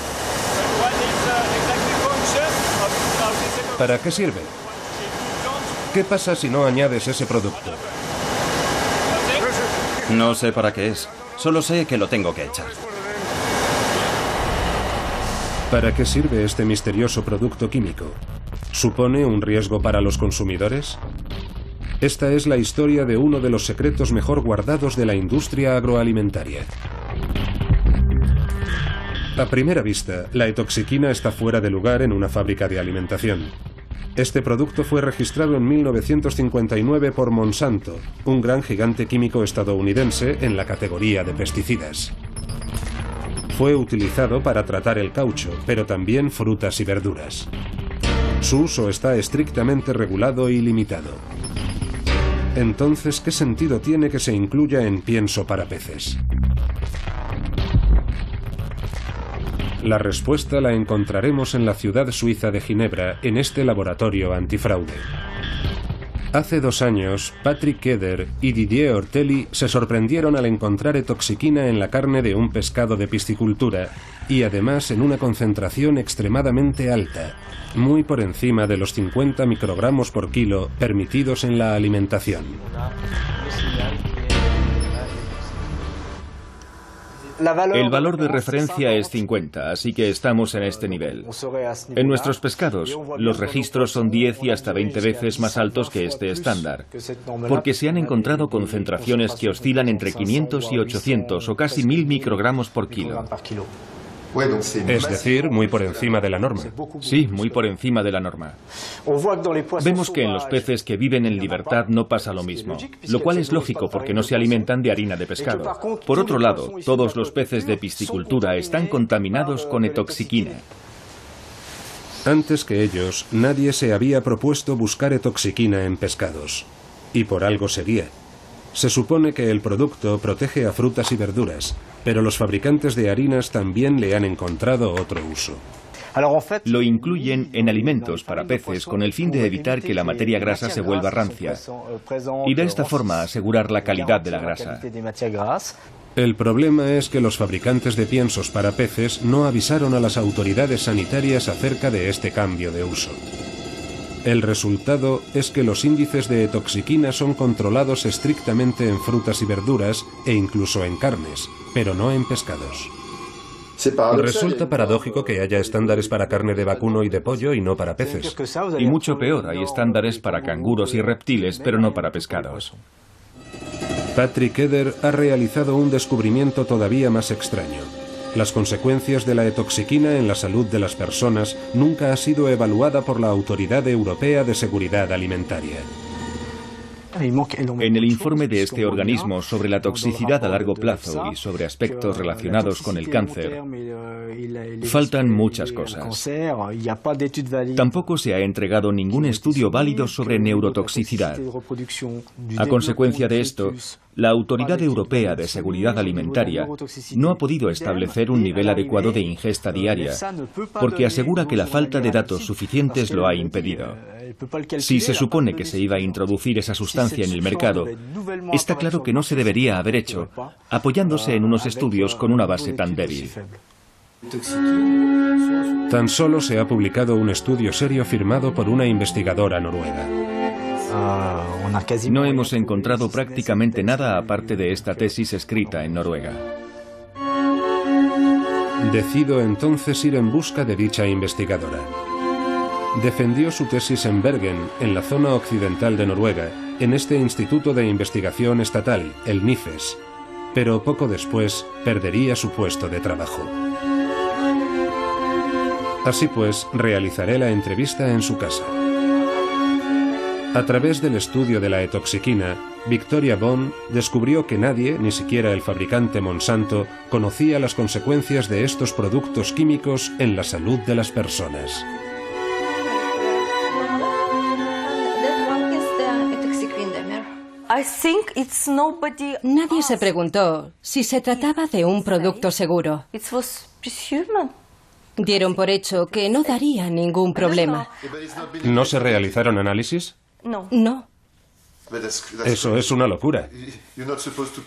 S1: ¿Para qué sirve? ¿Qué pasa si no añades ese producto?
S4: No sé para qué es, solo sé que lo tengo que echar.
S1: ¿Para qué sirve este misterioso producto químico? ¿Supone un riesgo para los consumidores? Esta es la historia de uno de los secretos mejor guardados de la industria agroalimentaria. A primera vista, la etoxiquina está fuera de lugar en una fábrica de alimentación. Este producto fue registrado en 1959 por Monsanto, un gran gigante químico estadounidense en la categoría de pesticidas. Fue utilizado para tratar el caucho, pero también frutas y verduras. Su uso está estrictamente regulado y limitado. Entonces, ¿qué sentido tiene que se incluya en pienso para peces? La respuesta la encontraremos en la ciudad suiza de Ginebra, en este laboratorio antifraude. Hace 2 años, Patrick Keder y Didier Ortelli se sorprendieron al encontrar etoxiquina en la carne de un pescado de piscicultura y además en una concentración extremadamente alta, muy por encima de los 50 microgramos por kilo permitidos en la alimentación.
S5: El valor de referencia es 50, así que estamos en este nivel. En nuestros pescados, los registros son 10 y hasta 20 veces más altos que este estándar, porque se han encontrado concentraciones que oscilan entre 500 y 800 o casi 1000 microgramos por kilo.
S1: Es decir, muy por encima de la norma.
S5: Sí, muy por encima de la norma. Vemos que en los peces que viven en libertad no pasa lo mismo, lo cual es lógico porque no se alimentan de harina de pescado. Por otro lado, todos los peces de piscicultura están contaminados con etoxiquina.
S1: Antes que ellos, nadie se había propuesto buscar etoxiquina en pescados. Y por algo sería. Se supone que el producto protege a frutas y verduras, pero los fabricantes de harinas también le han encontrado otro uso.
S5: Lo incluyen en alimentos para peces con el fin de evitar que la materia grasa se vuelva rancia y de esta forma asegurar la calidad de la grasa.
S1: El problema es que los fabricantes de piensos para peces no avisaron a las autoridades sanitarias acerca de este cambio de uso. El resultado es que los índices de etoxiquina son controlados estrictamente en frutas y verduras e incluso en carnes, pero no en pescados. Resulta paradójico que haya estándares para carne de vacuno y de pollo y no para peces.
S5: Y mucho peor, hay estándares para canguros y reptiles, pero no para pescados.
S1: Patrick Eder ha realizado un descubrimiento todavía más extraño. Las consecuencias de la etoxiquina en la salud de las personas nunca ha sido evaluada por la Autoridad Europea de Seguridad Alimentaria.
S5: En el informe de este organismo sobre la toxicidad a largo plazo y sobre aspectos relacionados con el cáncer, faltan muchas cosas. Tampoco se ha entregado ningún estudio válido sobre neurotoxicidad. A consecuencia de esto, la Autoridad Europea de Seguridad Alimentaria no ha podido establecer un nivel adecuado de ingesta diaria, porque asegura que la falta de datos suficientes lo ha impedido. Si se supone que se iba a introducir esa sustancia en el mercado, está claro que no se debería haber hecho, apoyándose en unos estudios con una base tan débil.
S1: Tan solo se ha publicado un estudio serio firmado por una investigadora noruega.
S5: No hemos encontrado prácticamente nada aparte de esta tesis escrita en Noruega.
S1: Decido entonces ir en busca de dicha investigadora. Defendió su tesis en Bergen, en la zona occidental de Noruega, en este instituto de investigación estatal, el NIFES, pero poco después perdería su puesto de trabajo. Así pues, realizaré la entrevista en su casa. A través del estudio de la etoxiquina, Victoria Bond descubrió que nadie, ni siquiera el fabricante Monsanto, conocía las consecuencias de estos productos químicos en la salud de las personas.
S6: Nadie se preguntó si se trataba de un producto seguro. Dieron por hecho que no daría ningún problema.
S1: ¿No se realizaron análisis?
S6: No.
S1: Eso es una locura.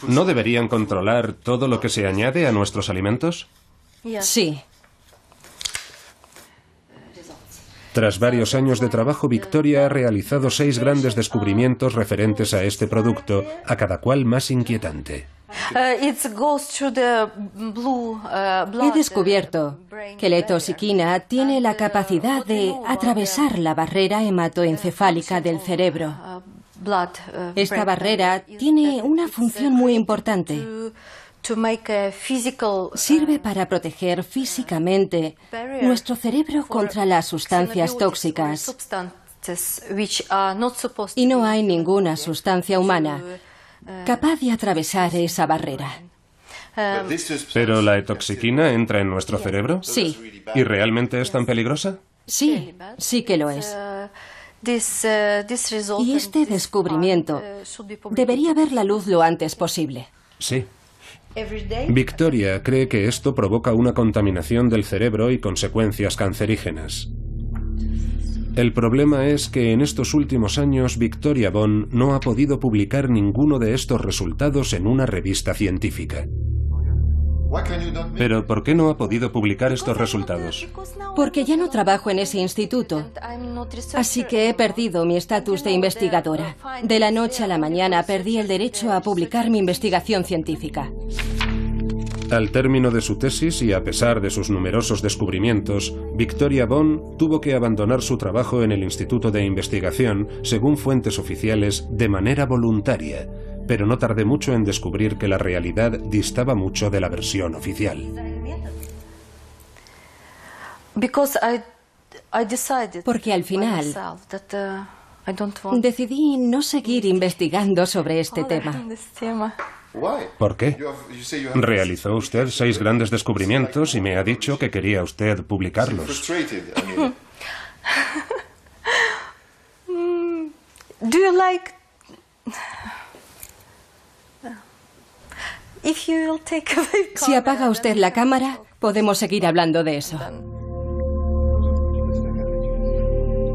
S1: ¿No deberían controlar todo lo que se añade a nuestros alimentos?
S6: Sí.
S1: Tras varios años de trabajo, Victoria ha realizado 6 grandes descubrimientos referentes a este producto, a cada cual más inquietante.
S6: He descubierto que la etoxiquina tiene la capacidad de atravesar la barrera hematoencefálica del cerebro. Esta barrera tiene una función muy importante. Sirve para proteger físicamente nuestro cerebro contra las sustancias tóxicas. Y no hay ninguna sustancia humana capaz de atravesar esa barrera.
S1: ¿Pero la etoxiquina entra en nuestro cerebro?
S6: Sí.
S1: ¿Y realmente es tan peligrosa?
S6: Sí, sí que lo es. Y este descubrimiento debería ver la luz lo antes posible.
S1: Sí. Victoria cree que esto provoca una contaminación del cerebro y consecuencias cancerígenas. El problema es que en estos últimos años Victoria Bond no ha podido publicar ninguno de estos resultados en una revista científica. ¿Pero por qué no ha podido publicar estos resultados?
S6: Porque ya no trabajo en ese instituto. Así que he perdido mi estatus de investigadora. De la noche a la mañana perdí el derecho a publicar mi investigación científica.
S1: Al término de su tesis y a pesar de sus numerosos descubrimientos, Victoria Bond tuvo que abandonar su trabajo en el Instituto de Investigación, según fuentes oficiales, de manera voluntaria, pero no tardé mucho en descubrir que la realidad distaba mucho de la versión oficial.
S6: Porque al final decidí no seguir investigando sobre este tema.
S1: ¿Por qué? Realizó usted 6 grandes descubrimientos y me ha dicho que quería usted publicarlos.
S6: Si apaga usted la cámara, podemos seguir hablando de eso.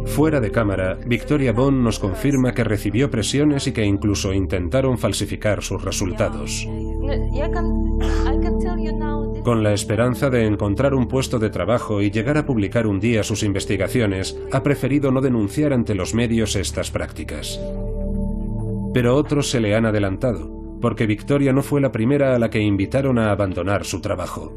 S1: Fuera de cámara, Victoria Bond nos confirma que recibió presiones y que incluso intentaron falsificar sus resultados. Con la esperanza de encontrar un puesto de trabajo y llegar a publicar un día sus investigaciones, ha preferido no denunciar ante los medios estas prácticas. Pero otros se le han adelantado, porque Victoria no fue la primera a la que invitaron a abandonar su trabajo.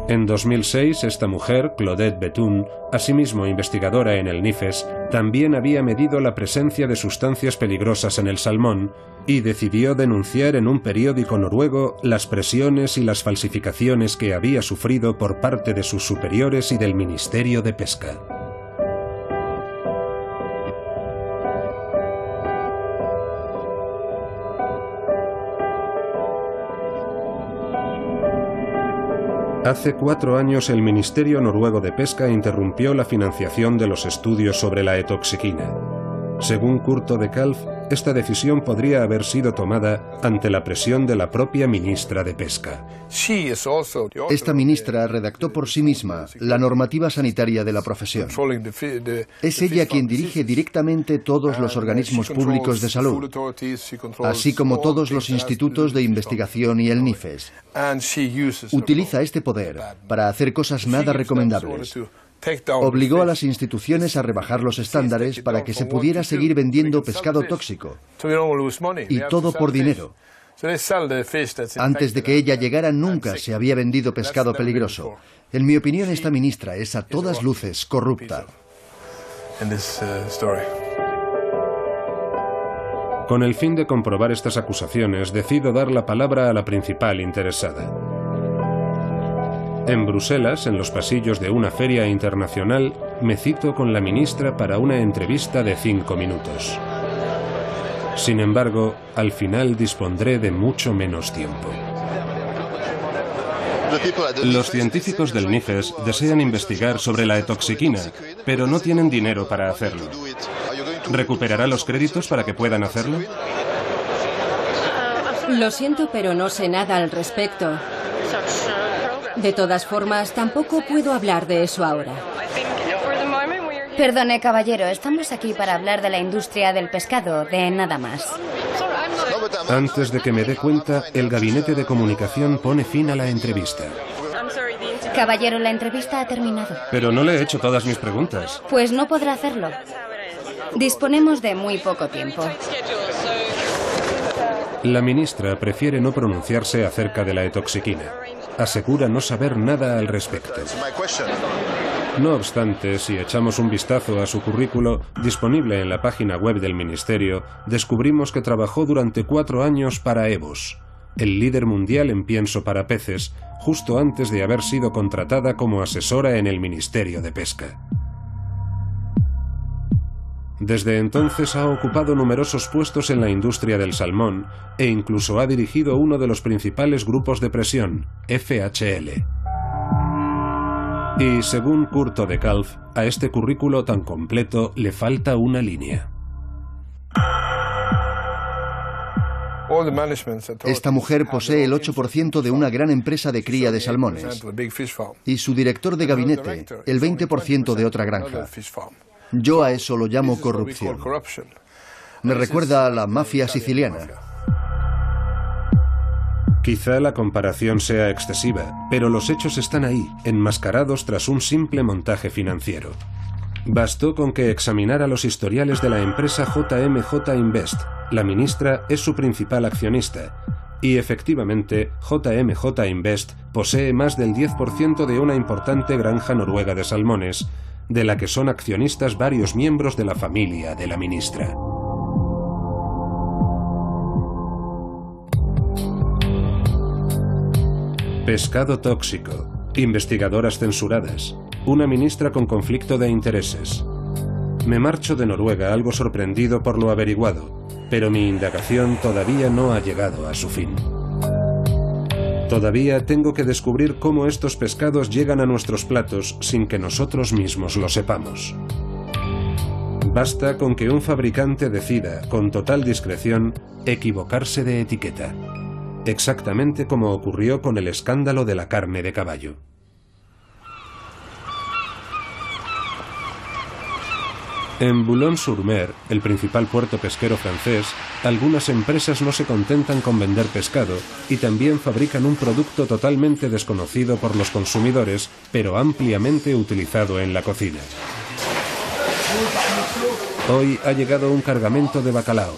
S1: En 2006, esta mujer, Claudette Bethune, asimismo investigadora en el NIFES, también había medido la presencia de sustancias peligrosas en el salmón y decidió denunciar en un periódico noruego las presiones y las falsificaciones que había sufrido por parte de sus superiores y del Ministerio de Pesca. Hace 4 años el Ministerio Noruego de Pesca interrumpió la financiación de los estudios sobre la etoxiquina. Según Kurt de Kalf, esta decisión podría haber sido tomada ante la presión de la propia ministra de Pesca.
S2: Esta ministra redactó por sí misma la normativa sanitaria de la profesión. Es ella quien dirige directamente todos los organismos públicos de salud, así como todos los institutos de investigación y el NIFES. Utiliza este poder para hacer cosas nada recomendables. Obligó a las instituciones a rebajar los estándares para que se pudiera seguir vendiendo pescado tóxico. Y todo por dinero. Antes de que ella llegara nunca se había vendido pescado peligroso. En mi opinión, esta ministra es a todas luces corrupta.
S1: Con el fin de comprobar estas acusaciones, decido dar la palabra a la principal interesada. En Bruselas, en los pasillos de una feria internacional, me cito con la ministra para una entrevista de 5 minutos. Sin embargo, al final dispondré de mucho menos tiempo. Los científicos del NIFES desean investigar sobre la etoxiquina, pero no tienen dinero para hacerlo. ¿Recuperará los créditos para que puedan hacerlo?
S6: Lo siento, pero no sé nada al respecto. De todas formas, tampoco puedo hablar de eso ahora.
S3: Perdone, caballero, estamos aquí para hablar de la industria del pescado, de nada más.
S1: Antes de que me dé cuenta, el gabinete de comunicación pone fin a la entrevista.
S3: Caballero, la entrevista ha terminado.
S1: Pero no le he hecho todas mis preguntas.
S3: Pues no podrá hacerlo. Disponemos de muy poco tiempo.
S1: La ministra prefiere no pronunciarse acerca de la etoxiquina. Asegura no saber nada al respecto. No obstante, si echamos un vistazo a su currículo, disponible en la página web del Ministerio, descubrimos que trabajó durante 4 años para EBOS, el líder mundial en pienso para peces, justo antes de haber sido contratada como asesora en el Ministerio de Pesca. Desde entonces ha ocupado numerosos puestos en la industria del salmón e incluso ha dirigido uno de los principales grupos de presión, FHL. Y según Kurt de Kalf, a este currículo tan completo le falta una línea.
S2: Esta mujer posee el 8% de una gran empresa de cría de salmones y su director de gabinete el 20% de otra granja. Yo a eso lo llamo corrupción. Me recuerda a la mafia siciliana.
S1: Quizá la comparación sea excesiva, pero los hechos están ahí, enmascarados tras un simple montaje financiero. Bastó con que examinara los historiales de la empresa JMJ Invest. La ministra es su principal accionista, Y efectivamente, JMJ Invest posee más del 10% de una importante granja noruega de salmones, de la que son accionistas varios miembros de la familia de la ministra. Pescado tóxico, investigadoras censuradas, una ministra con conflicto de intereses. Me marcho de Noruega algo sorprendido por lo averiguado, pero mi indagación todavía no ha llegado a su fin. Todavía tengo que descubrir cómo estos pescados llegan a nuestros platos sin que nosotros mismos lo sepamos. Basta con que un fabricante decida, con total discreción, equivocarse de etiqueta. Exactamente como ocurrió con el escándalo de la carne de caballo. En Boulogne-sur-Mer, el principal puerto pesquero francés, algunas empresas no se contentan con vender pescado y también fabrican un producto totalmente desconocido por los consumidores, pero ampliamente utilizado en la cocina. Hoy ha llegado un cargamento de bacalao.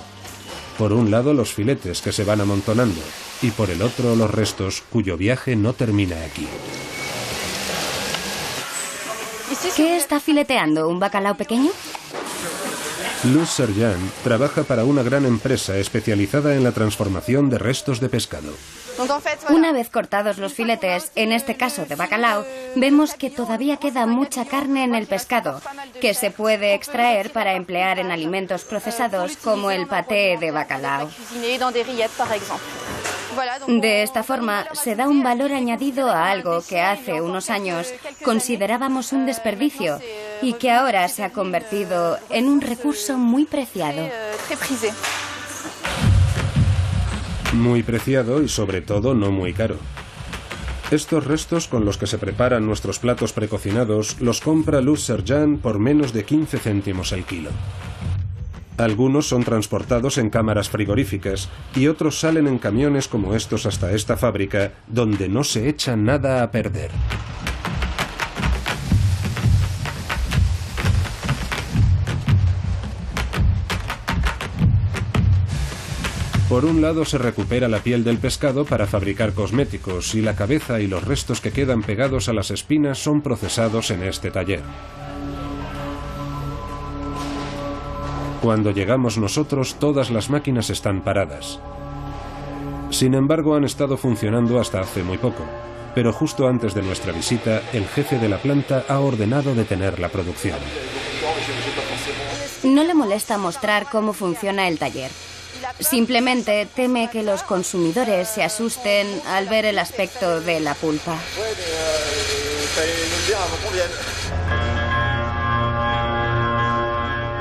S1: Por un lado los filetes que se van amontonando y por el otro los restos cuyo viaje no termina aquí.
S3: ¿Qué está fileteando? ¿Un bacalao pequeño?
S1: Luz Serjan trabaja para una gran empresa especializada en la transformación de restos de pescado.
S3: Una vez cortados los filetes, en este caso de bacalao, vemos que todavía queda mucha carne en el pescado, que se puede extraer para emplear en alimentos procesados como el paté de bacalao. De esta forma, se da un valor añadido a algo que hace unos años considerábamos un desperdicio y que ahora se ha convertido en un recurso muy preciado.
S1: Muy preciado y sobre todo no muy caro. Estos restos con los que se preparan nuestros platos precocinados los compra Luz Serjan por menos de 15 céntimos el kilo. Algunos son transportados en cámaras frigoríficas y otros salen en camiones como estos hasta esta fábrica, donde no se echa nada a perder. Por un lado se recupera la piel del pescado para fabricar cosméticos y la cabeza y los restos que quedan pegados a las espinas son procesados en este taller. Cuando llegamos nosotros, todas las máquinas están paradas. Sin embargo, han estado funcionando hasta hace muy poco, pero justo antes de nuestra visita, el jefe de la planta ha ordenado detener la producción.
S3: No le molesta mostrar cómo funciona el taller. Simplemente teme que los consumidores se asusten al ver el aspecto de la pulpa.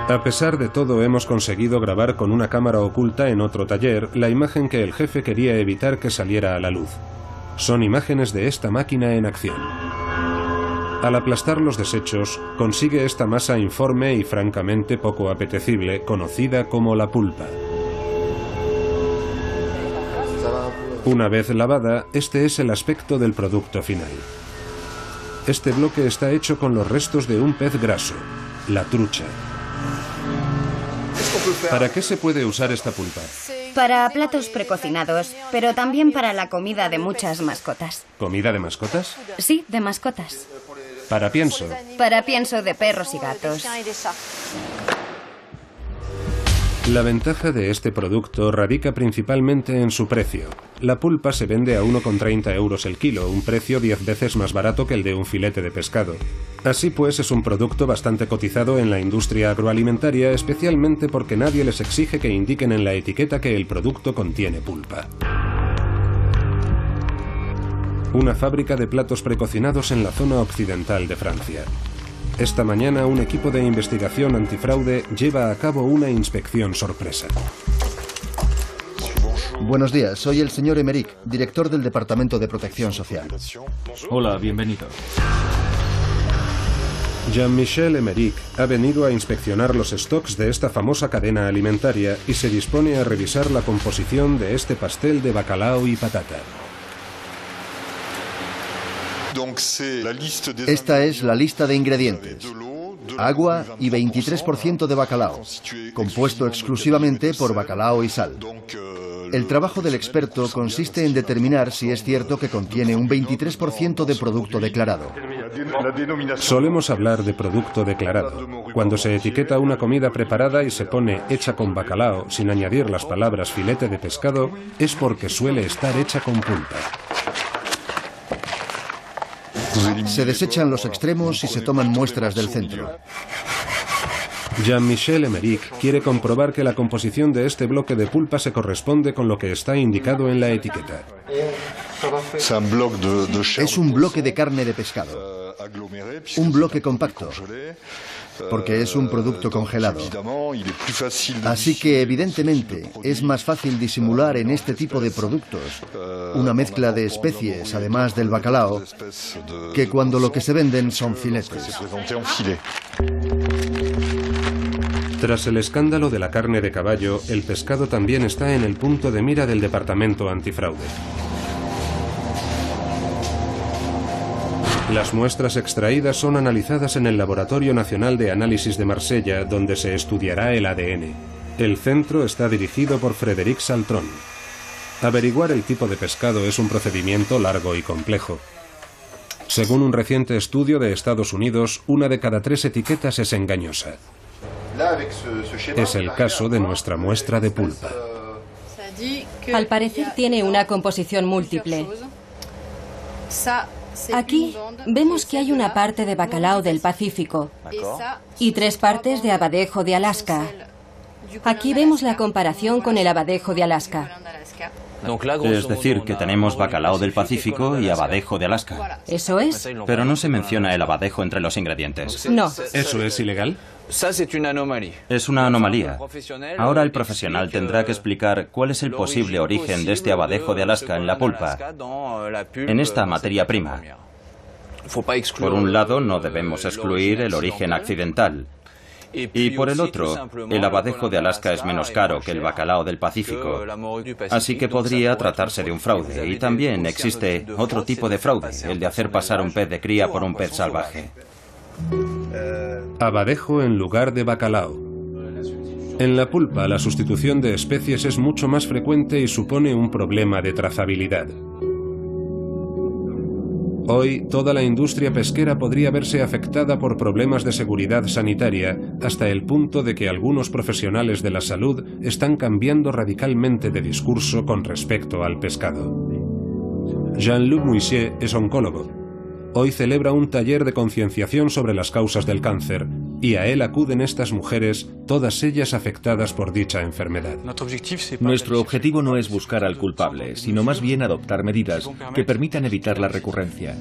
S1: A pesar de todo, hemos conseguido grabar con una cámara oculta en otro taller la imagen que el jefe quería evitar que saliera a la luz. Son imágenes de esta máquina en acción. Al aplastar los desechos, consigue esta masa informe y francamente poco apetecible, conocida como la pulpa. Una vez lavada, este es el aspecto del producto final. Este bloque está hecho con los restos de un pez graso, la trucha. ¿Para qué se puede usar esta pulpa?
S3: Para platos precocinados, pero también para la comida de muchas mascotas.
S1: ¿Comida de mascotas?
S3: Sí, de mascotas.
S1: Para pienso.
S3: Para pienso de perros y gatos.
S1: La ventaja de este producto radica principalmente en su precio. La pulpa se vende a 1,30 euros el kilo, un precio 10 veces más barato que el de un filete de pescado. Así pues, es un producto bastante cotizado en la industria agroalimentaria, especialmente porque nadie les exige que indiquen en la etiqueta que el producto contiene pulpa. Una fábrica de platos precocinados en la zona occidental de Francia. Esta mañana un equipo de investigación antifraude lleva a cabo una inspección sorpresa.
S2: Buenos días, soy el señor Emerick, director del Departamento de Protección Social.
S5: Hola, bienvenido.
S1: Jean-Michel Emerick ha venido a inspeccionar los stocks de esta famosa cadena alimentaria y se dispone a revisar la composición de este pastel de bacalao y patata.
S2: Esta es la lista de ingredientes. Agua y 23% de bacalao, compuesto exclusivamente por bacalao y sal. El trabajo del experto consiste en determinar si es cierto que contiene un 23% de producto declarado.
S1: Solemos hablar de producto declarado. Cuando se etiqueta una comida preparada y se pone hecha con bacalao sin añadir las palabras filete de pescado, es porque suele estar hecha con pulpa.
S2: Se desechan los extremos y se toman muestras del centro.
S1: Jean-Michel Emerick quiere comprobar que la composición de este bloque de pulpa se corresponde con lo que está indicado en la etiqueta.
S2: Es un bloque de carne de pescado. Un bloque compacto, porque es un producto congelado. Así que, evidentemente, es más fácil disimular en este tipo de productos una mezcla de especies, además del bacalao, que cuando lo que se venden son filetes.
S1: Tras el escándalo de la carne de caballo, el pescado también está en el punto de mira del Departamento Antifraude. Las muestras extraídas son analizadas en el Laboratorio Nacional de Análisis de Marsella, donde se estudiará el ADN. El centro está dirigido por Frédéric Saltron. Averiguar el tipo de pescado es un procedimiento largo y complejo. Según un reciente estudio de Estados Unidos, 1 de cada 3 etiquetas es engañosa. Es el caso de nuestra muestra de pulpa.
S6: Al parecer tiene una composición múltiple. Aquí vemos que hay una parte de bacalao del Pacífico y 3 partes de abadejo de Alaska. Aquí vemos la comparación con el abadejo de Alaska.
S4: Es decir, que tenemos bacalao del Pacífico y abadejo de Alaska.
S6: Eso es.
S4: Pero no se menciona el abadejo entre los ingredientes.
S6: No.
S1: ¿Eso es ilegal?
S4: Es una anomalía. Ahora el profesional tendrá que explicar cuál es el posible origen de este abadejo de Alaska en la pulpa, en esta materia prima. Por un lado, no debemos excluir el origen accidental. Y por el otro, el abadejo de Alaska es menos caro que el bacalao del Pacífico, así que podría tratarse de un fraude. Y también existe otro tipo de fraude, el de hacer pasar un pez de cría por un pez salvaje.
S1: Abadejo en lugar de bacalao. En la pulpa, la sustitución de especies es mucho más frecuente y supone un problema de trazabilidad. Hoy, toda la industria pesquera podría verse afectada por problemas de seguridad sanitaria, hasta el punto de que algunos profesionales de la salud están cambiando radicalmente de discurso con respecto al pescado. Jean-Luc Mouissier es oncólogo. Hoy celebra un taller de concienciación sobre las causas del cáncer, y a él acuden estas mujeres, todas ellas afectadas por dicha enfermedad.
S5: Nuestro objetivo no es buscar al culpable, sino más bien adoptar medidas que permitan evitar la recurrencia.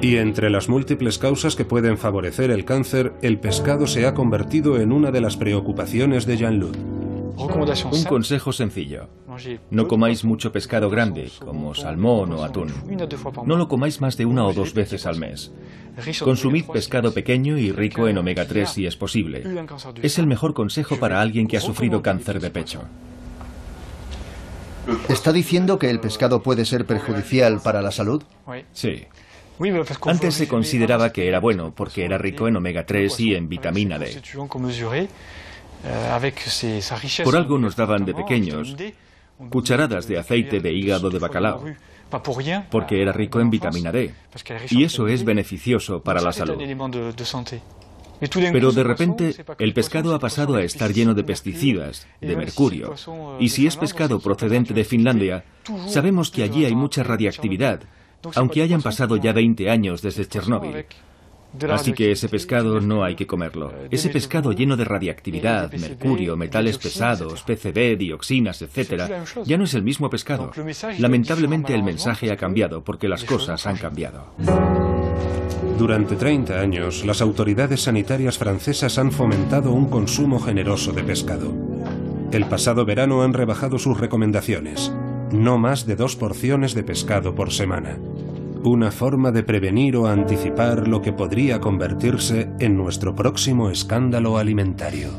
S1: Y entre las múltiples causas que pueden favorecer el cáncer, el pescado se ha convertido en una de las preocupaciones de Jean-Luc.
S5: Un consejo sencillo. No comáis mucho pescado grande, como salmón o atún. No lo comáis más de 1 o 2 veces al mes. Consumid pescado pequeño y rico en omega 3 si es posible. Es el mejor consejo para alguien que ha sufrido cáncer de pecho.
S2: ¿Está diciendo que el pescado puede ser perjudicial para la salud?
S5: Sí. Antes se consideraba que era bueno porque era rico en omega 3 y en vitamina D. Por algo nos daban de pequeños cucharadas de aceite de hígado de bacalao, porque era rico en vitamina D, y eso es beneficioso para la salud. Pero de repente el pescado ha pasado a estar lleno de pesticidas, de mercurio, y si es pescado procedente de Finlandia, sabemos que allí hay mucha radiactividad, aunque hayan pasado ya 20 años desde Chernóbil. Así que ese pescado no hay que comerlo. Ese pescado lleno de radiactividad, mercurio, metales pesados, PCB, dioxinas, etc., ya no es el mismo pescado. Lamentablemente el mensaje ha cambiado porque las cosas han cambiado.
S1: Durante 30 años, las autoridades sanitarias francesas han fomentado un consumo generoso de pescado. El pasado verano han rebajado sus recomendaciones. No más de 2 porciones de pescado por semana. Una forma de prevenir o anticipar lo que podría convertirse en nuestro próximo escándalo alimentario.